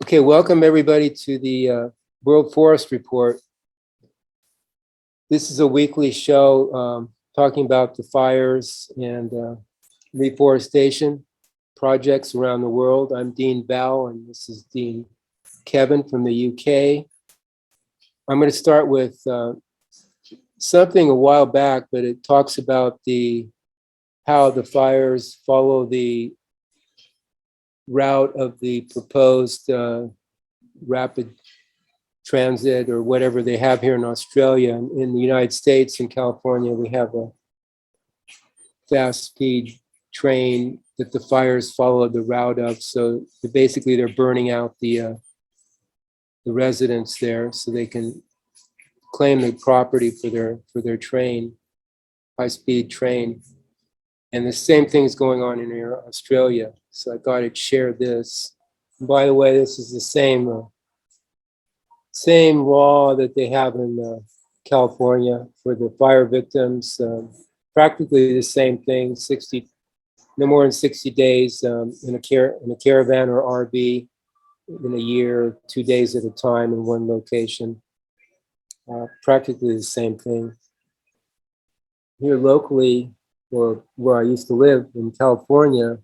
Okay, welcome everybody to the World Forest Report. This is a weekly show talking about the fires and reforestation projects around the world. I'm Dean Val, and this is Dean Kevin from the UK. I'm going to start with something a while back, but it talks about how the fires follow the route of the proposed rapid transit or whatever they have here in Australia. In the United States, in California, we have a fast speed train that the fires follow the route of. So basically they're burning out the residents there so they can claim the property for their train, high speed train. And the same thing is going on in Australia. So I thought I'd share this. And by the way, this is the same law that they have in California for the fire victims. Practically the same thing, no more than 60 days in a caravan or RV in a year, 2 days at a time in one location. Practically the same thing. Here locally, or where I used to live in California,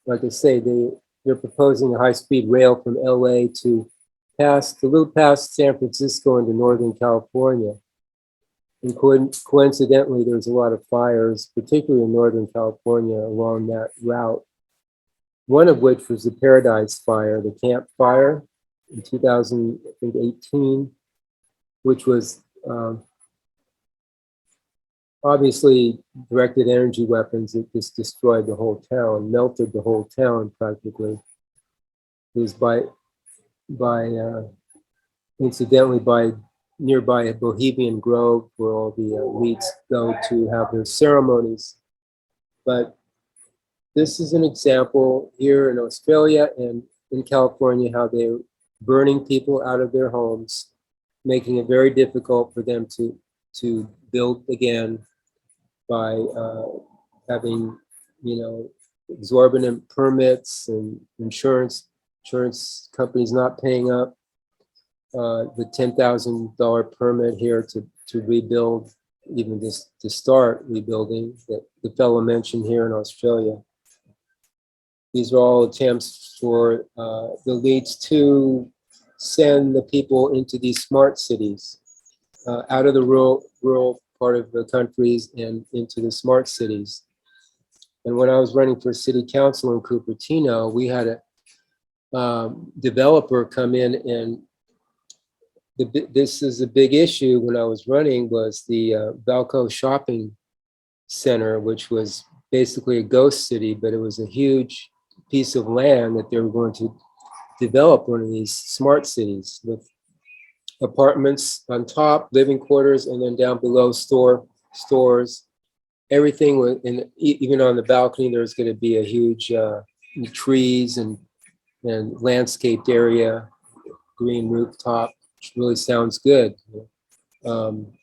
like I say, they're proposing a high-speed rail from LA to a little past San Francisco into Northern California. And coincidentally, there's a lot of fires, particularly in Northern California along that route. One of which was the Paradise Fire, the Camp Fire in 2018, which was obviously directed energy weapons that just destroyed the whole town, melted the whole town practically. It was incidentally by nearby Bohemian Grove, where all the elites go to have their ceremonies. But this is an example here in Australia and in California, how they're burning people out of their homes, making it very difficult for them to build again by having, exorbitant permits and insurance companies not paying up the $10,000 permit here to rebuild, even just to start rebuilding that the fellow mentioned here in Australia. These are all attempts for the elites to send the people into these smart cities, out of the rural part of the countries and into the smart cities. And when I was running for city council in Cupertino, we had a developer come in, and this is a big issue when I was running, was the Valco Shopping Center, which was basically a ghost city, but it was a huge piece of land that they were going to develop one of these smart cities with apartments on top, living quarters, and then down below stores. Everything was, and even on the balcony, there's going to be a huge trees and landscaped area, green rooftop, which really sounds good.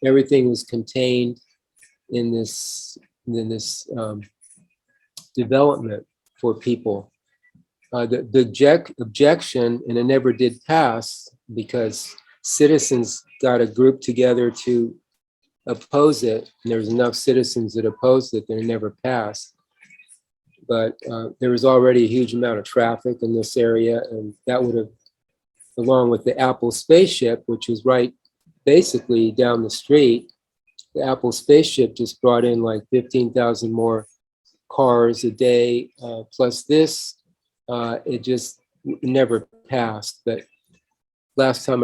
Everything was contained in this development for people. The objection, and it never did pass because citizens got a group together to oppose it, and there was enough citizens that opposed it that it never passed. But there was already a huge amount of traffic in this area, and that would have, along with the Apple spaceship, which is right basically down the street, the Apple spaceship just brought in like 15,000 more cars a day, plus this, it just never passed. But last time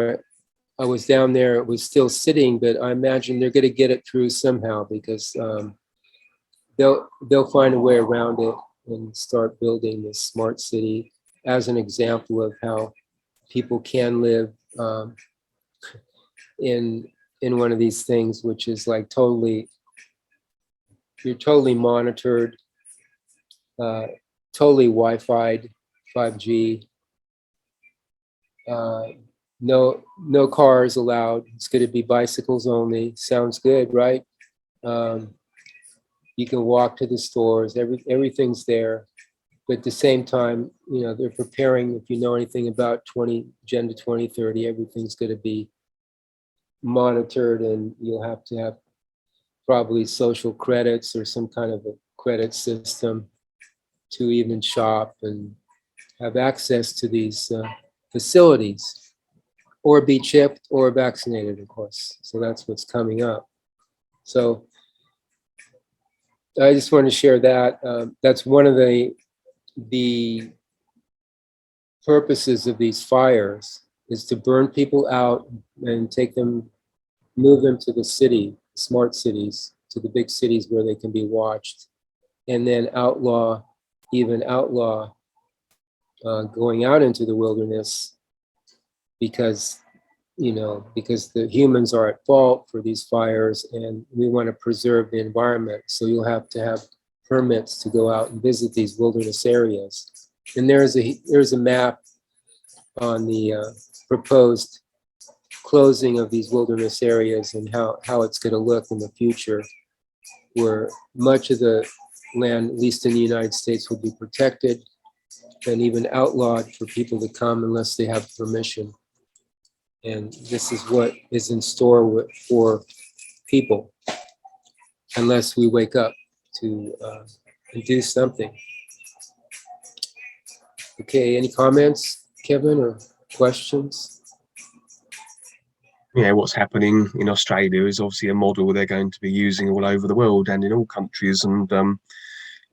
I was down there, it was still sitting, but I imagine they're going to get it through somehow, because they'll find a way around it and start building this smart city as an example of how people can live in one of these things, which is like you're totally monitored, totally Wi-Fi'd, 5G. No cars allowed. It's going to be bicycles only. Sounds good, right? You can walk to the stores. Everything's there. but at the same time, you know, they're preparing, if you know anything about Agenda 2030, everything's going to be monitored, and you'll have to have probably social credits or some kind of a credit system to even shop and have access to these facilities, or be chipped or vaccinated, of course. So that's what's coming up. So I just want to share that. That's one of the purposes of these fires, is to burn people out and take them, move them to the city, smart cities, to the big cities where they can be watched, and then outlaw going out into the wilderness, because, you know, because the humans are at fault for these fires, and we want to preserve the environment. So you'll have to have permits to go out and visit these wilderness areas. And there's a map on the proposed closing of these wilderness areas and how it's going to look in the future, where much of the land, at least in the United States, will be protected and even outlawed for people to come unless they have permission. And this is what is in store for people, unless we wake up to do something. Okay, any comments, Kevin, or questions? Yeah, what's happening in Australia is obviously a model they're going to be using all over the world and in all countries. And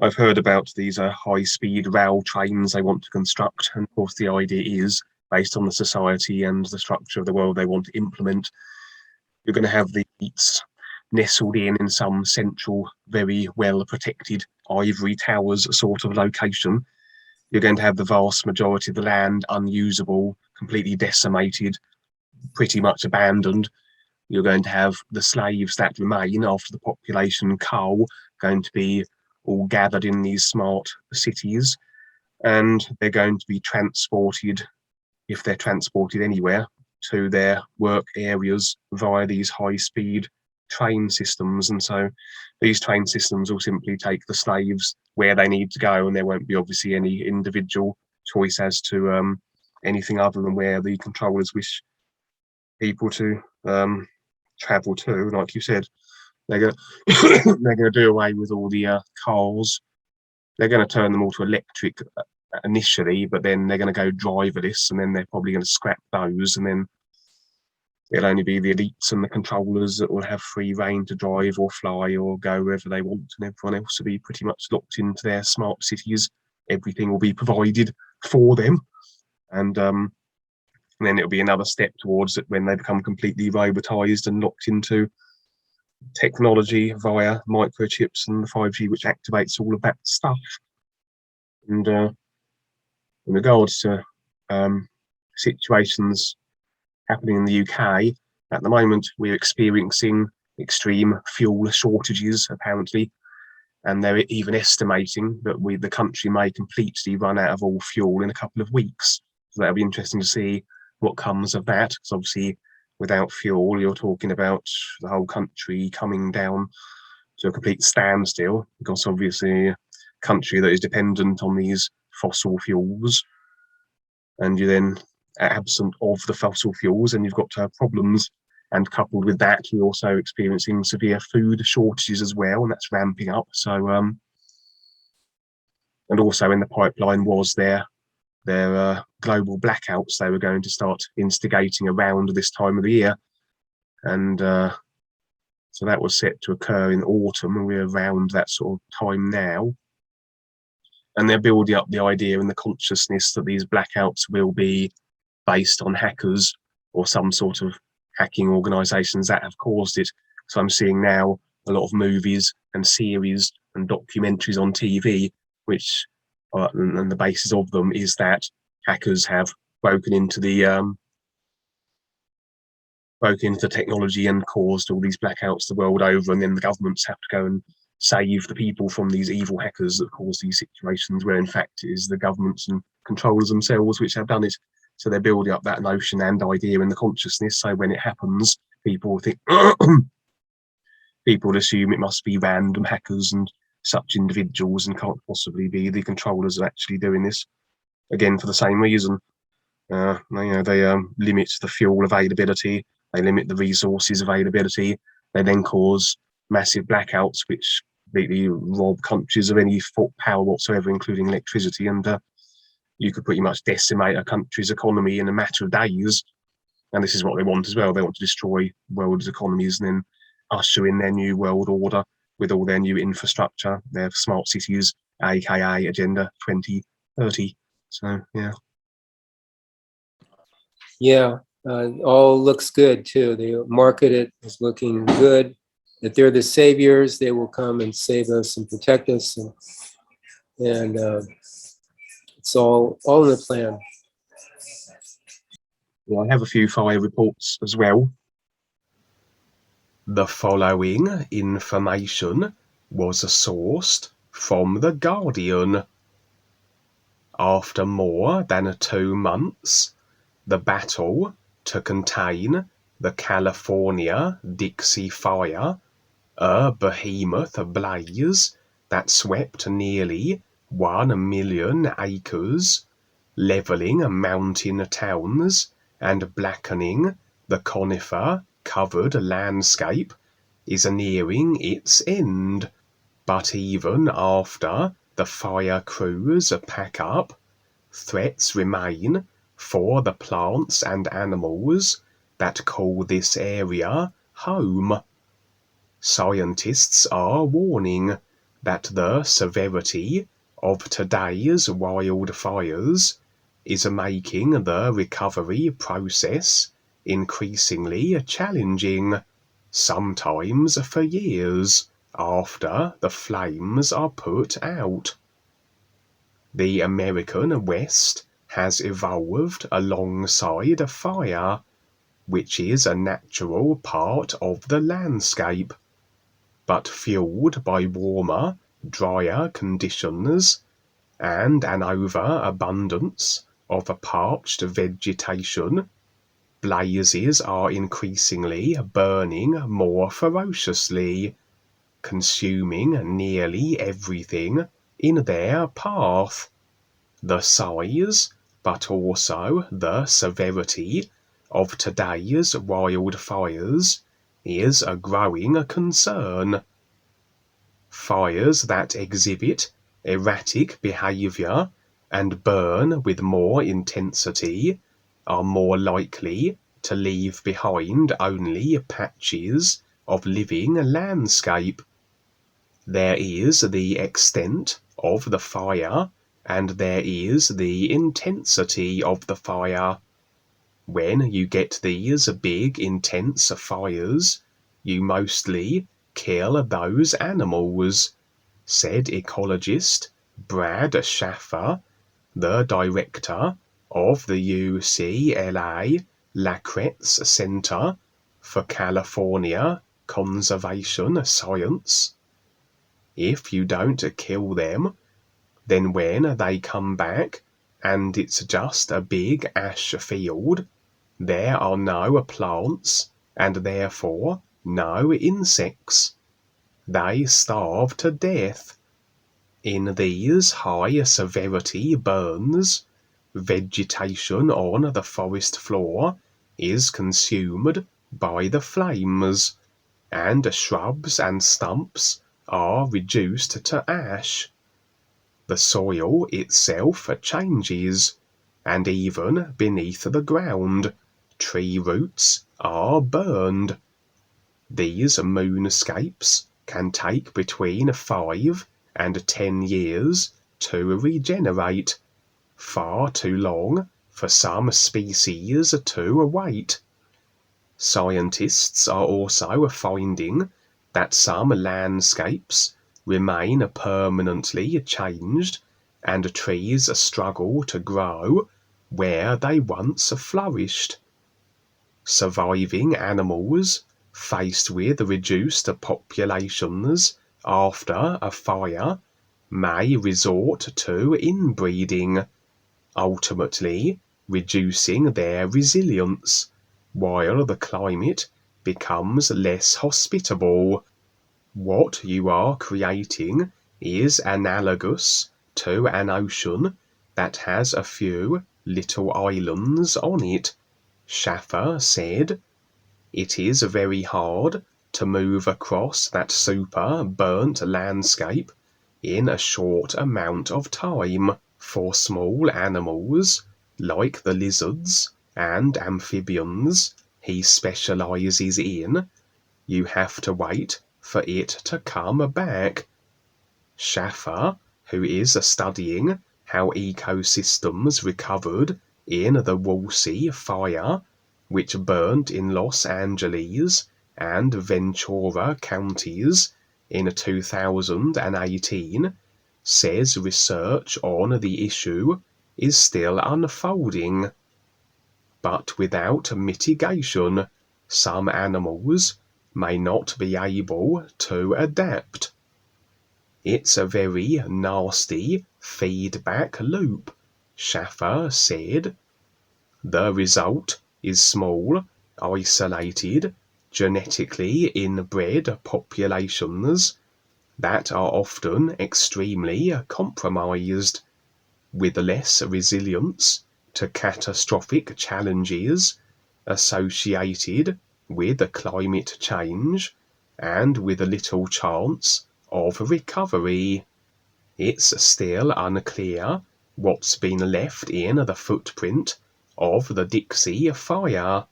I've heard about these high-speed rail trains they want to construct. And of course, the idea is, based on the society and the structure of the world they want to implement, you're going to have the elites nestled in some central, very well protected ivory towers sort of location. You're going to have the vast majority of the land unusable, completely decimated, pretty much abandoned. You're going to have the slaves that remain after the population cull going to be all gathered in these smart cities, and they're going to be transported, if they're transported anywhere, to their work areas via these high-speed train systems. And so these train systems will simply take the slaves where they need to go, and there won't be obviously any individual choice as to anything other than where the controllers wish people to travel to. Like you said, they're going to do away with all the cars. They're going to turn them all to electric initially, but then they're going to go driverless, and then they're probably going to scrap those, and then it'll only be the elites and the controllers that will have free reign to drive or fly or go wherever they want, and everyone else will be pretty much locked into their smart cities. Everything will be provided for them, and then it'll be another step towards it when they become completely robotized and locked into technology via microchips and the 5G, which activates all of that stuff. And in regards to situations happening in the UK, at the moment we're experiencing extreme fuel shortages, apparently, and they're even estimating that the country may completely run out of all fuel in a couple of weeks. So that'll be interesting to see what comes of that, because obviously without fuel you're talking about the whole country coming down to a complete standstill, because obviously a country that is dependent on these fossil fuels, and you're then absent of the fossil fuels, and you've got to have problems. And coupled with that, we're also experiencing severe food shortages as well, and that's ramping up. So and also in the pipeline was their global blackouts they were going to start instigating around this time of the year, and so that was set to occur in autumn, and we're around that sort of time now. And they're building up the idea and the consciousness that these blackouts will be based on hackers or some sort of hacking organizations that have caused it. So I'm seeing now a lot of movies and series and documentaries on TV, which and the basis of them is that hackers have broken into the technology and caused all these blackouts the world over, and then the governments have to go and save the people from these evil hackers that cause these situations, where in fact it is the governments and controllers themselves which have done it. So they're building up that notion and idea in the consciousness, so when it happens, people think people assume it must be random hackers and such individuals and can't possibly be the controllers of actually doing this. Again, for the same reason, they limit the fuel availability, they limit the resources availability, they then cause massive blackouts, which completely rob countries of any power whatsoever, including electricity, and you could pretty much decimate a country's economy in a matter of days. And this is what they want as well. They want to destroy world's economies and then usher in their new world order with all their new infrastructure, their smart cities, aka Agenda 2030. So, yeah. Yeah, all looks good too. They market it as looking good, that they're the saviors. They will come and save us and protect us. And it's all in the plan. Well, I have a few fire reports as well. The following information was sourced from The Guardian. After more than 2 months, the battle to contain the California Dixie Fire, a behemoth blaze that swept nearly 1 million acres, levelling mountain towns and blackening the conifer-covered landscape, is nearing its end. But even after the fire crews pack up, threats remain for the plants and animals that call this area home. Scientists are warning that the severity of today's wildfires is making the recovery process increasingly challenging, sometimes for years after the flames are put out. The American West has evolved alongside fire, which is a natural part of the landscape, but fueled by warmer, drier conditions and an overabundance of parched vegetation, blazes are increasingly burning more ferociously, consuming nearly everything in their path. The size, but also the severity of today's wildfires is a growing concern. Fires that exhibit erratic behavior and burn with more intensity are more likely to leave behind only patches of living landscape. There is the extent of the fire, and there is the intensity of the fire. When you get these big, intense fires, you mostly kill those animals, said ecologist Brad Schaffer, the director of the UCLA Lacretz Center for California Conservation Science. If you don't kill them, then when they come back and it's just a big ash field, there are no plants and therefore no insects. They starve to death. In these high severity burns, vegetation on the forest floor is consumed by the flames, and shrubs and stumps are reduced to ash. The soil itself changes, and even beneath the ground, tree roots are burned. These moonscapes can take between 5 and 10 years to regenerate, far too long for some species to wait. Scientists are also finding that some landscapes remain permanently changed and trees struggle to grow where they once flourished. Surviving animals, faced with reduced populations after a fire, may resort to inbreeding, ultimately reducing their resilience, while the climate becomes less hospitable. What you are creating is analogous to an ocean that has a few little islands on it, Schaffer said. It is very hard to move across that super burnt landscape in a short amount of time for small animals like the lizards and amphibians he specializes in. You have to wait for it to come back. Schaffer, who is studying how ecosystems recovered in the Woolsey fire, which burned in Los Angeles and Ventura counties in 2018, says research on the issue is still unfolding. But without mitigation, some animals may not be able to adapt. It's a very nasty feedback loop, Schaffer said. The result is small, isolated, genetically inbred populations that are often extremely compromised, with less resilience to catastrophic challenges associated with climate change and with little chance of recovery. It's still unclear what's been left in the footprint of the Dixie Fire.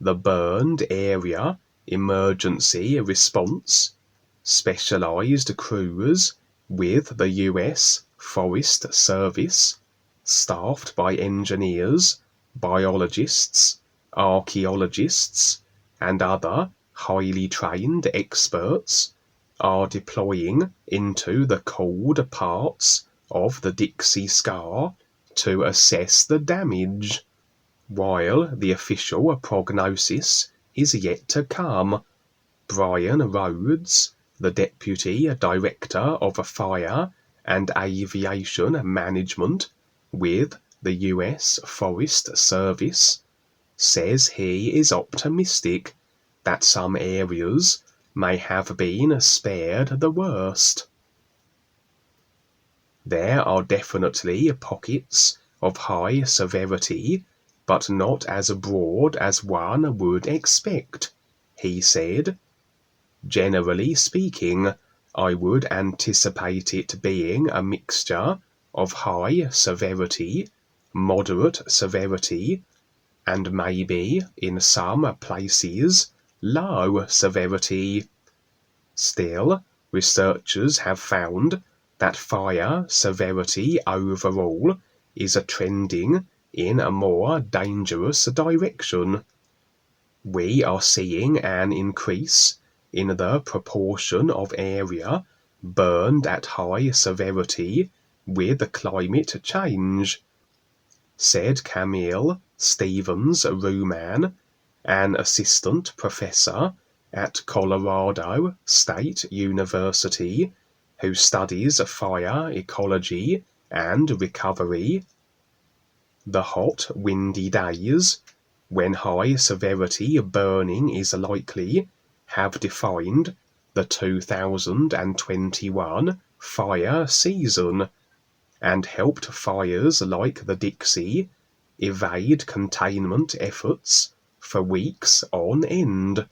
The Burned Area Emergency Response, specialized crews with the U.S. Forest Service, staffed by engineers, biologists, archaeologists, and other highly trained experts, are deploying into the cold parts of the Dixie Scar to assess the damage, while the official prognosis is yet to come. Brian Rhodes, the Deputy Director of Fire and Aviation Management with the U.S. Forest Service, says he is optimistic that some areas may have been spared the worst. There are definitely pockets of high severity, but not as broad as one would expect, he said. Generally speaking, I would anticipate it being a mixture of high severity, moderate severity, and maybe, in some places, low severity. Still, researchers have found that fire severity overall is trending in a more dangerous direction. We are seeing an increase in the proportion of area burned at high severity with climate change, said Camille Stevens-Ruman, an assistant professor at Colorado State University who studies fire ecology and recovery. The hot, windy days, when high severity burning is likely, have defined the 2021 fire season and helped fires like the Dixie evade containment efforts for weeks on end.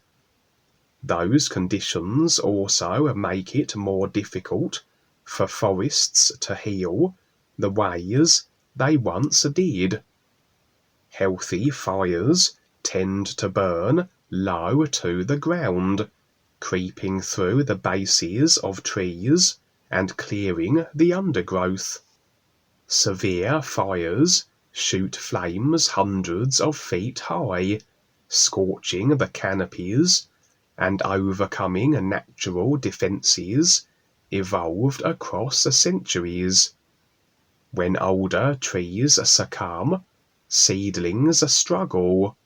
Those conditions also make it more difficult for forests to heal the ways they once did. Healthy fires tend to burn low to the ground, creeping through the bases of trees and clearing the undergrowth. Severe fires shoot flames hundreds of feet high, scorching the canopies and overcoming natural defenses evolved across centuries. When older trees succumb, seedlings struggle.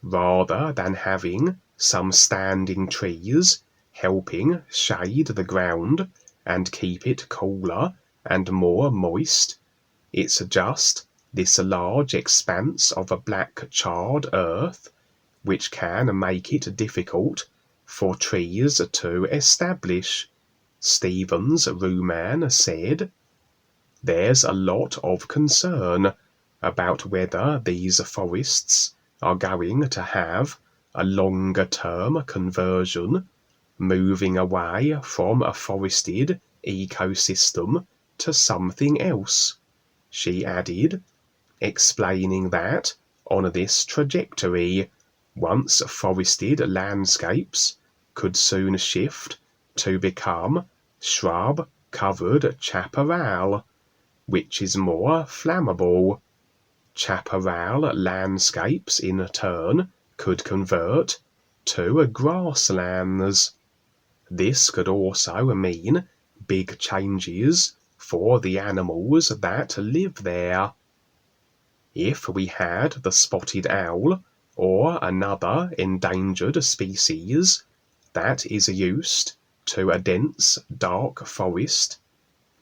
Rather than having some standing trees helping shade the ground and keep it cooler and more moist, it's just this large expanse of a black charred earth which can make it difficult for trees to establish, Stevens Ruman said. There's a lot of concern about whether these forests are going to have a longer-term conversion, moving away from a forested ecosystem to something else, she added, explaining that on this trajectory, once forested landscapes could soon shift to become shrub-covered chaparral, which is more flammable. Chaparral landscapes in turn could convert to grasslands. This could also mean big changes for the animals that live there. If we had the spotted owl or another endangered species that is used to a dense, dark forest,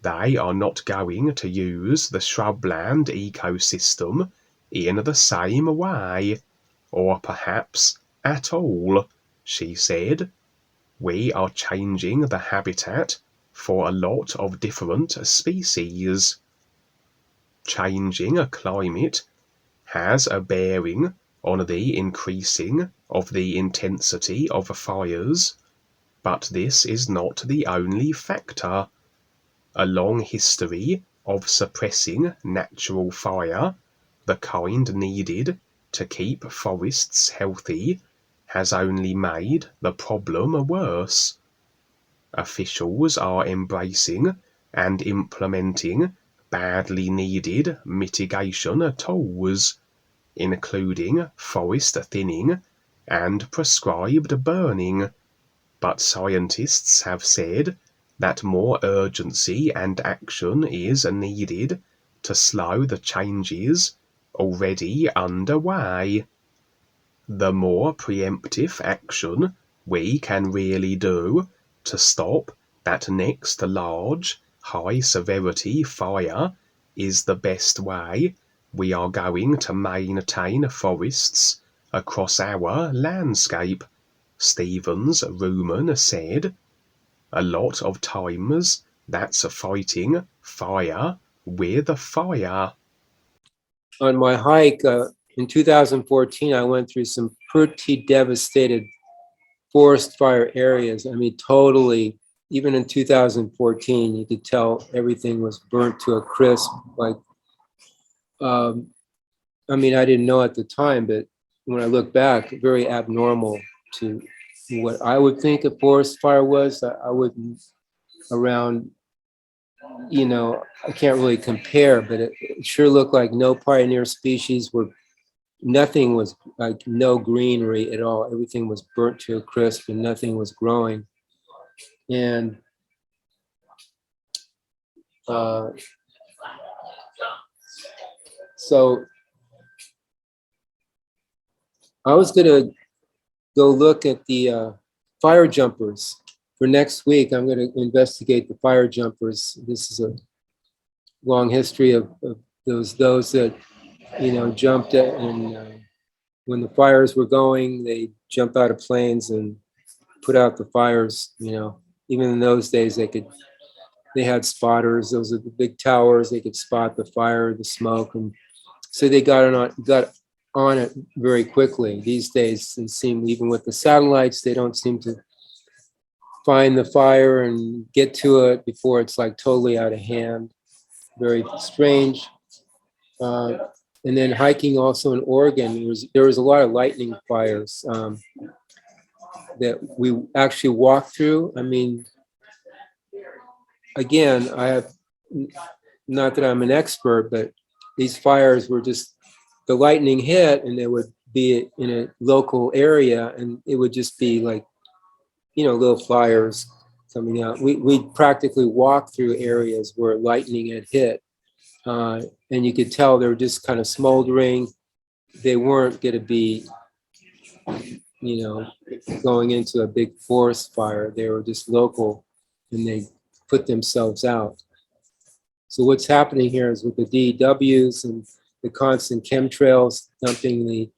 they are not going to use the shrubland ecosystem in the same way, or perhaps at all, she said. We are changing the habitat for a lot of different species. Changing a climate has a bearing on the increasing of the intensity of fires, but this is not the only factor. A long history of suppressing natural fire, the kind needed to keep forests healthy, has only made the problem worse. Officials are embracing and implementing badly needed mitigation tools, including forest thinning and prescribed burning, but scientists have said that more urgency and action is needed to slow the changes already underway. The more preemptive action we can really do to stop that next large, high-severity fire is the best way we are going to maintain forests across our landscape, Stevens Ruman said. A lot of times that's fighting fire with fire. On my hike in 2014, I went through some pretty devastated forest fire areas. I mean, totally, even in 2014, you could tell everything was burnt to a crisp. Like, I mean, I didn't know at the time, but when I look back, very abnormal to what I would think a forest fire was. I wouldn't around, you know, I can't really compare, but it sure looked like no pioneer species were, nothing was like no greenery at all. Everything was burnt to a crisp and nothing was growing. And so I was gonna go look at the fire jumpers for next week. I'm gonna investigate the fire jumpers. This is a long history of those that, you know, jumped at, and when the fires were going, they jump out of planes and put out the fires. You know, even in those days, they had spotters. Those are the big towers. They could spot the fire, the smoke, and so they got on it very quickly. These days, they seem, even with the satellites, they don't seem to find the fire and get to it before it's like totally out of hand. Very strange. And then hiking also in Oregon, there was a lot of lightning fires that we actually walked through. I mean, again, I have, not that I'm an expert, but these fires were just, the lightning hit and they would be in a local area and it would just be like, you know, little fires coming out. We practically walked through areas where lightning had hit. And you could tell they were just kind of smoldering. They weren't going to be, you know, going into a big forest fire. They were just local and they put themselves out. So what's happening here is with the DWs and the constant chemtrails dumping the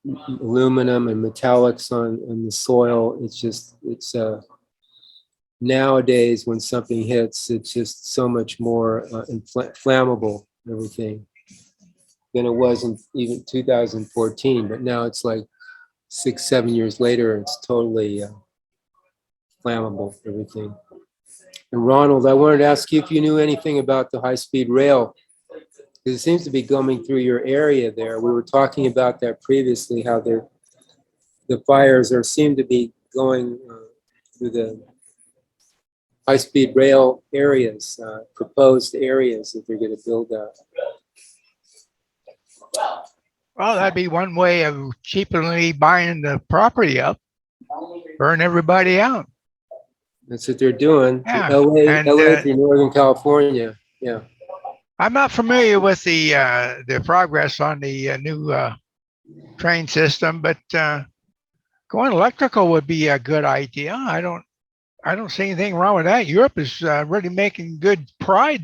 aluminum and metallics on the soil. It's nowadays when something hits, it's just so much more inflammable and everything than it was in even 2014. But now it's like 6, 7 years later, it's totally flammable, everything. And Ronald, I wanted to ask you if you knew anything about the high-speed rail, because it seems to be going through your area there. We were talking about that previously, how the fires seem to be going through the high-speed rail areas, proposed areas that they're going to build out. Well, that'd be one way of cheaply buying the property up, burn everybody out. That's what they're doing. Yeah, LA and, through Northern California. Yeah. I'm not familiar with the progress on the new train system, but going electrical would be a good idea. I don't see anything wrong with that. Europe is really making good I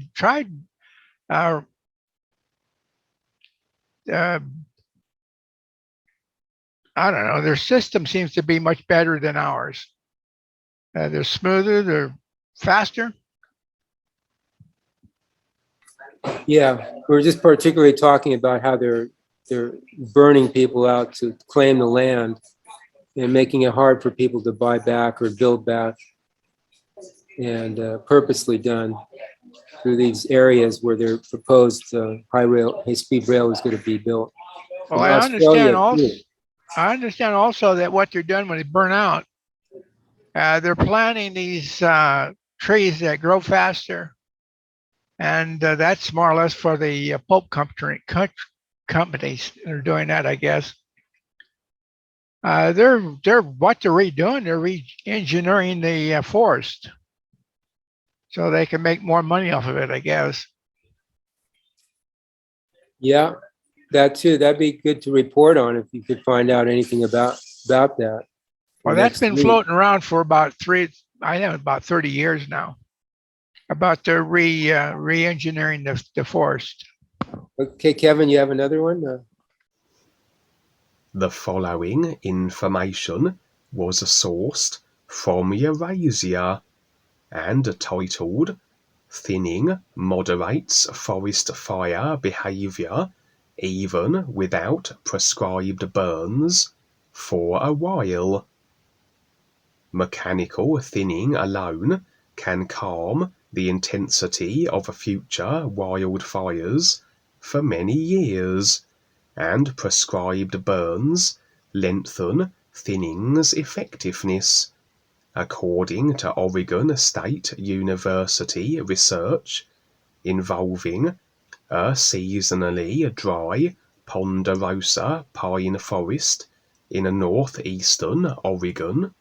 don't know. Their system seems to be much better than ours. They're smoother, they're faster. Yeah, we're just particularly talking about how they're burning people out to claim the land and making it hard for people to buy back or build back, and purposely done through these areas where their proposed high-speed rail is going to be built. Well, In Australia, I understand also that what they're doing when they burn out, they're planting these trees that grow faster. And that's more or less for the pulp companies that are doing that, I guess. What they're redoing, they're re-engineering the forest so they can make more money off of it, I guess. Yeah, that too. That'd be good to report on if you could find out anything about that. Well, that's been floating around for about 30 years now, about the re-engineering the forest. Okay, Kevin, you have another one? The following information was sourced from Eurasia and titled "Thinning Moderates Forest Fire Behavior Even Without Prescribed Burns for a While. Mechanical thinning alone can calm the intensity of future wildfires for many years, and prescribed burns lengthen thinning's effectiveness. According to Oregon State University research involving a seasonally dry ponderosa pine forest in northeastern Oregon.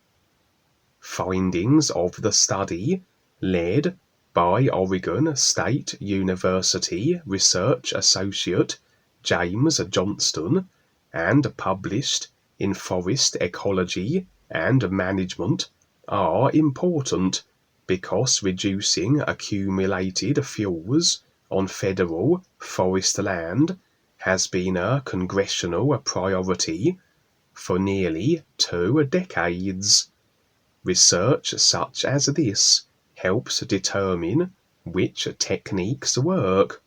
Findings of the study, led by Oregon State University Research Associate James Johnston and published in Forest Ecology and Management, are important because reducing accumulated fuels on federal forest land has been a congressional priority for nearly 2 decades. Research such as this helps determine which techniques work.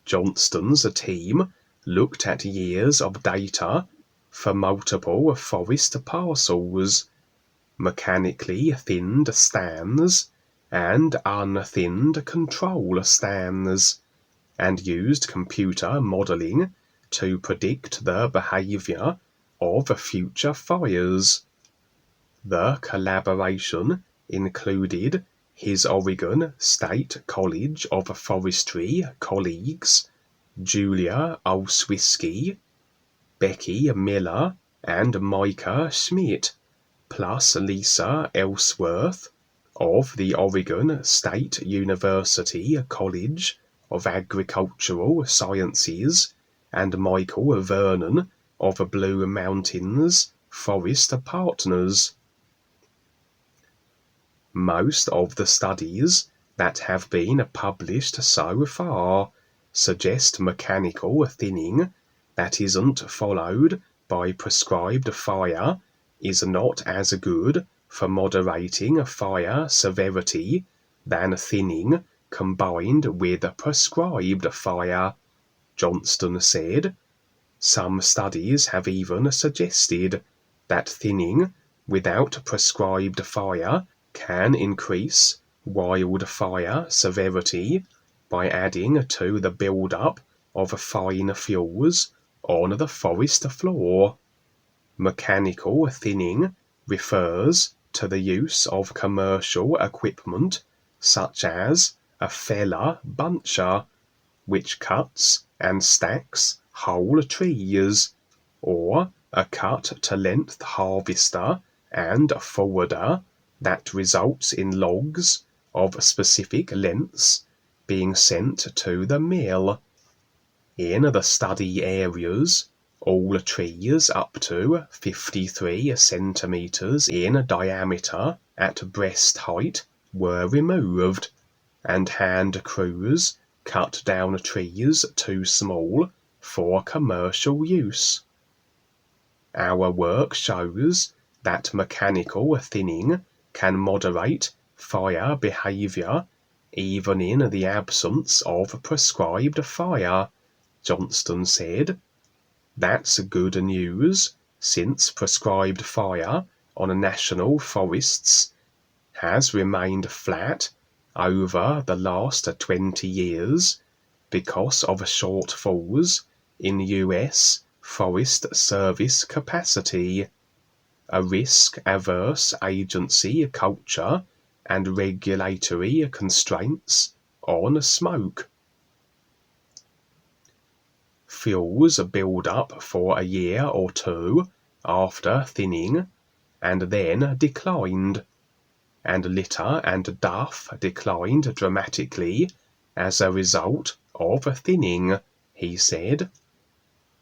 Johnston's team looked at years of data for multiple forest parcels, mechanically thinned stands and unthinned control stands, and used computer modeling to predict the behavior of future fires. The collaboration included his Oregon State College of Forestry colleagues, Julia Olszewski, Becky Miller, and Micah Schmidt, plus Lisa Ellsworth of the Oregon State University College of Agricultural Sciences, and Michael Vernon of Blue Mountains Forest Partners. Most of the studies that have been published so far suggest mechanical thinning that isn't followed by prescribed fire is not as good for moderating fire severity than thinning combined with prescribed fire, Johnston said. Some studies have even suggested that thinning without prescribed fire can increase wildfire severity by adding to the buildup of fine fuels on the forest floor. Mechanical thinning refers to the use of commercial equipment such as a feller buncher, which cuts and stacks whole trees, or a cut-to-length harvester and forwarder that results in logs of specific lengths being sent to the mill. In the study areas, all trees up to 53 centimeters in diameter at breast height were removed, and hand crews cut down trees too small for commercial use. Our work shows that mechanical thinning can moderate fire behavior even in the absence of prescribed fire, Johnston said. That's good news, since prescribed fire on national forests has remained flat over the last 20 years because of shortfalls in US Forest Service capacity, a risk-averse agency culture, and regulatory constraints on smoke. Fuels build up for a year or two after thinning and then declined, and litter and duff declined dramatically as a result of thinning, he said.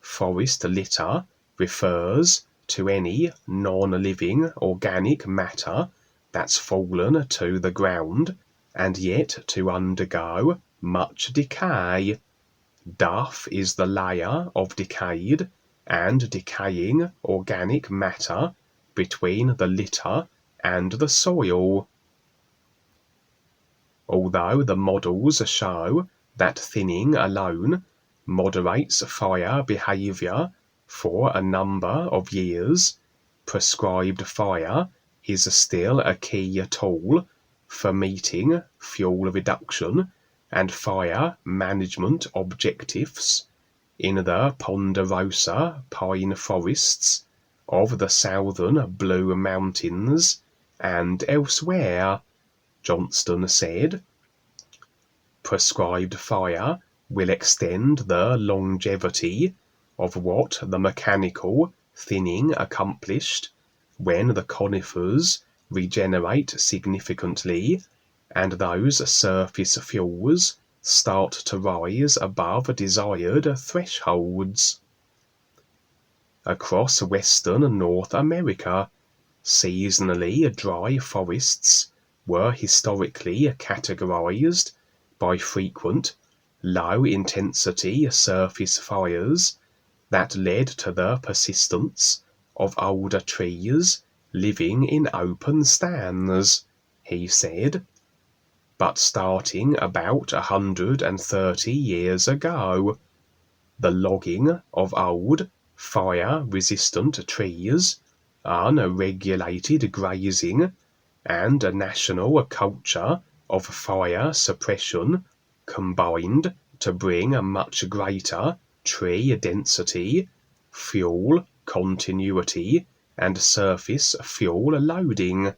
Forest litter refers to any non-living organic matter that's fallen to the ground and yet to undergo much decay. Duff is the layer of decayed and decaying organic matter between the litter and the soil. Although the models show that thinning alone moderates fire behavior for a number of years, prescribed fire is still a key tool for meeting fuel reduction and fire management objectives in the ponderosa pine forests of the southern Blue Mountains and elsewhere, Johnston said. Prescribed fire will extend the longevity of what the mechanical thinning accomplished when the conifers regenerate significantly and those surface fuels start to rise above desired thresholds. Across western North America, seasonally dry forests were historically categorized by frequent, low-intensity surface fires that led to the persistence of older trees living in open stands, he said. But starting about 130 years ago, the logging of old, fire-resistant trees, unregulated grazing, and a national culture of fire suppression combined to bring a much greater tree density, fuel continuity, and surface fuel loading.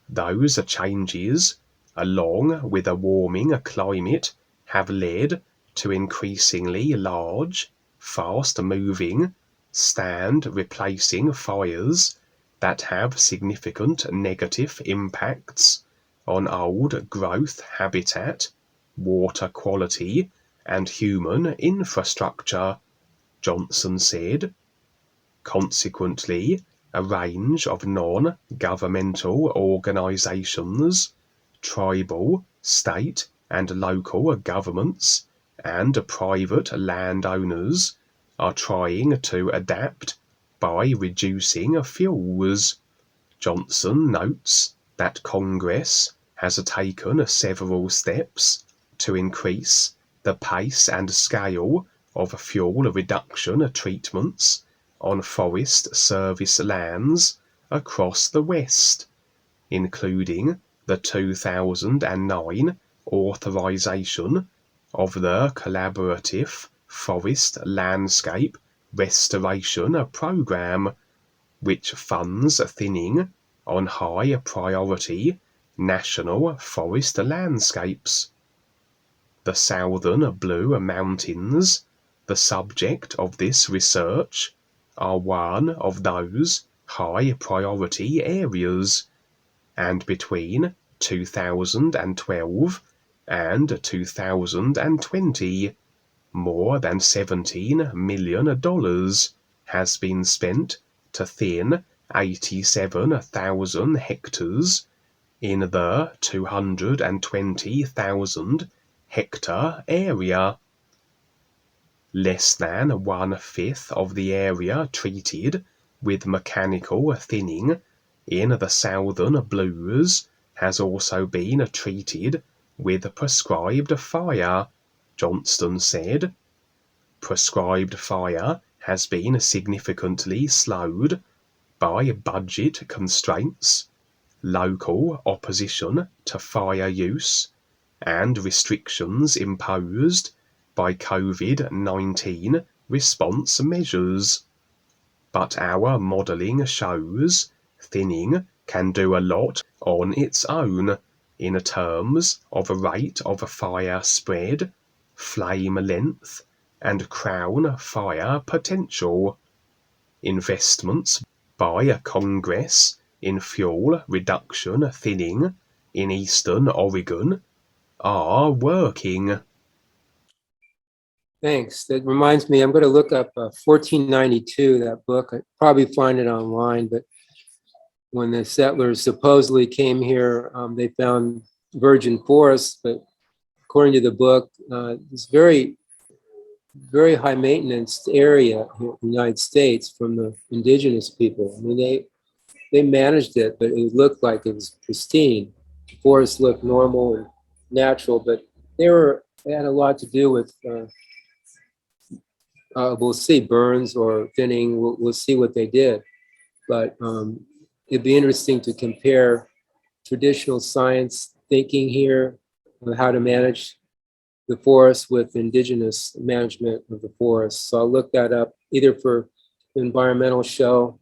Those changes, along with a warming climate, have led to increasingly large, fast-moving, stand-replacing fires that have significant negative impacts on old growth habitat, water quality, and human infrastructure, Johnson said. Consequently, a range of non-governmental organizations, tribal, state, and local governments, and private landowners are trying to adapt by reducing fuels. Johnson notes that Congress has taken several steps to increase the pace and scale of fuel reduction treatments on Forest Service lands across the West, including the 2009 authorization of the Collaborative Forest Landscape Restoration Program, which funds thinning on high priority national forest landscapes. The southern Blue Mountains, the subject of this research, are one of those high priority areas, and between 2012 and 2020, more than $17 million has been spent to thin 87,000 hectares in the 220,000 hectare area. Less than 1/5 of the area treated with mechanical thinning in the southern blues has also been treated with prescribed fire, Johnston said. Prescribed fire has been significantly slowed by budget constraints, local opposition to fire use, and restrictions imposed by COVID-19 response measures. But our modelling shows thinning can do a lot on its own in terms of rate of fire spread, flame length, and crown fire potential. Investments by Congress in fuel reduction thinning in eastern Oregon are working. Thanks. That reminds me, I'm going to look up 1492, that book. I probably find it online, but when the settlers supposedly came here, they found virgin forests, but according to the book, it's very, very high maintenance area here in the United States from the indigenous people. I mean, they managed it, but it looked like it was pristine. The forests looked normal and natural, but they had a lot to do with we'll see, burns or thinning. We'll see what they did, but it'd be interesting to compare traditional science thinking here on how to manage the forest with indigenous management of the forest. So I'll look that up either for the environmental show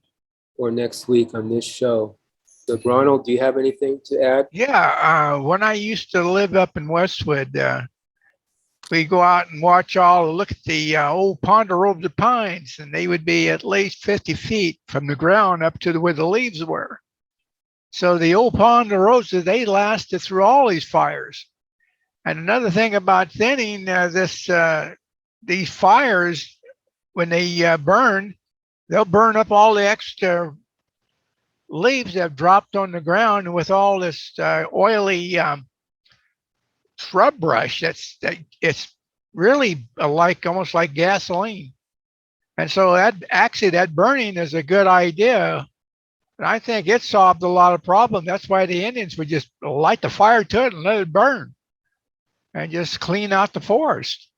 or next week on this show. So Ronald, do you have anything to add? Yeah, when I used to live up in Westwood, we go out and look at the old ponderosa pines, and they would be at least 50 feet from the ground up to where the leaves were. So the old ponderosa, they lasted through all these fires. And another thing about thinning, these fires, when they burn, they'll burn up all the extra leaves that have dropped on the ground with all this oily shrub brush. It's really almost like gasoline. And so that burning is a good idea. And I think it solved a lot of problems. That's why the Indians would just light the fire to it and let it burn and just clean out the forest.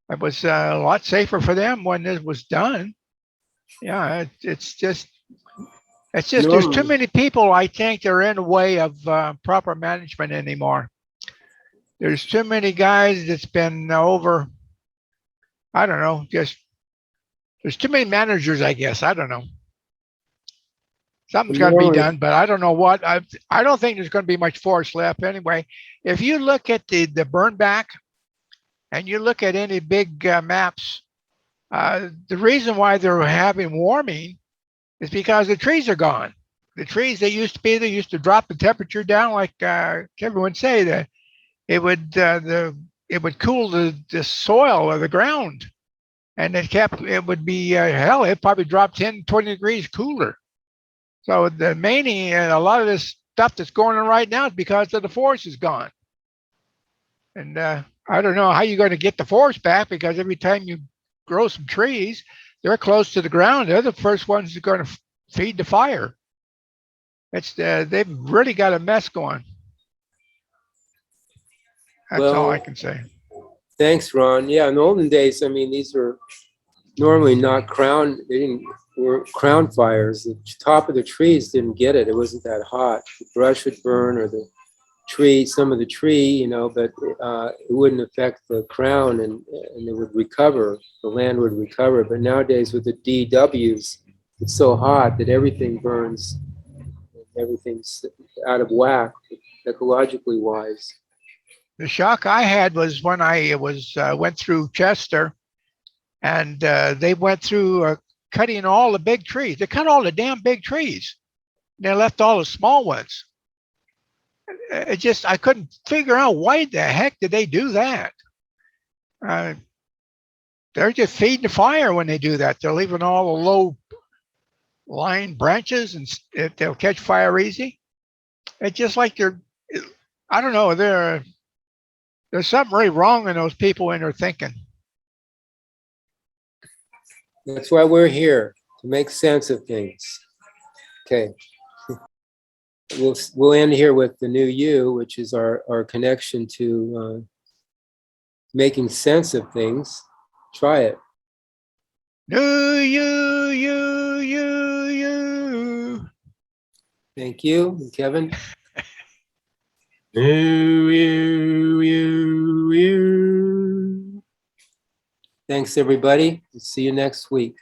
It was a lot safer for them when this was done. Yeah, it's just there's too many people, I think, that are in the way of proper management anymore. There's too many guys that's been over, I don't know, there's too many managers, I guess. I don't know. Something's got to be done, but I don't know what. I don't think there's going to be much forest left anyway. If you look at the burn back and you look at any big maps, the reason why they're having warming is because the trees are gone. The trees they used to drop the temperature down, like everyone say, that it would cool the soil or the ground, and it would be it probably dropped 10, 20 degrees cooler. So a lot of this stuff that's going on right now is because of the forest is gone. And I don't know how you're going to get the forest back, because every time you grow some trees, they're close to the ground. They're the first ones that are going to feed the fire. It's they've really got a mess going. That's all I can say. Thanks, Ron. Yeah, in the olden days, I mean, these were normally not were crown fires. The top of the trees didn't get it. It wasn't that hot. The brush would burn, or the tree, some of the tree, you know, but it wouldn't affect the crown, and it would recover. The land would recover. But nowadays with the DWs, it's so hot that everything burns. Everything's out of whack, ecologically wise. The shock I had was when I went through Chester, and they went through cutting all the big trees. They cut all the damn big trees. They left all the small ones. I couldn't figure out why the heck did they do that. They're just feeding the fire when they do that. They're leaving all the low lying branches, and they'll catch fire easy. It's just like I don't know, there's something really wrong in those people in their thinking. That's why we're here, to make sense of things. Okay. We'll end here with the NUUU, which is our connection to making sense of things. Try it. NUUU. Thank you, Kevin. Thanks, everybody. See you next week.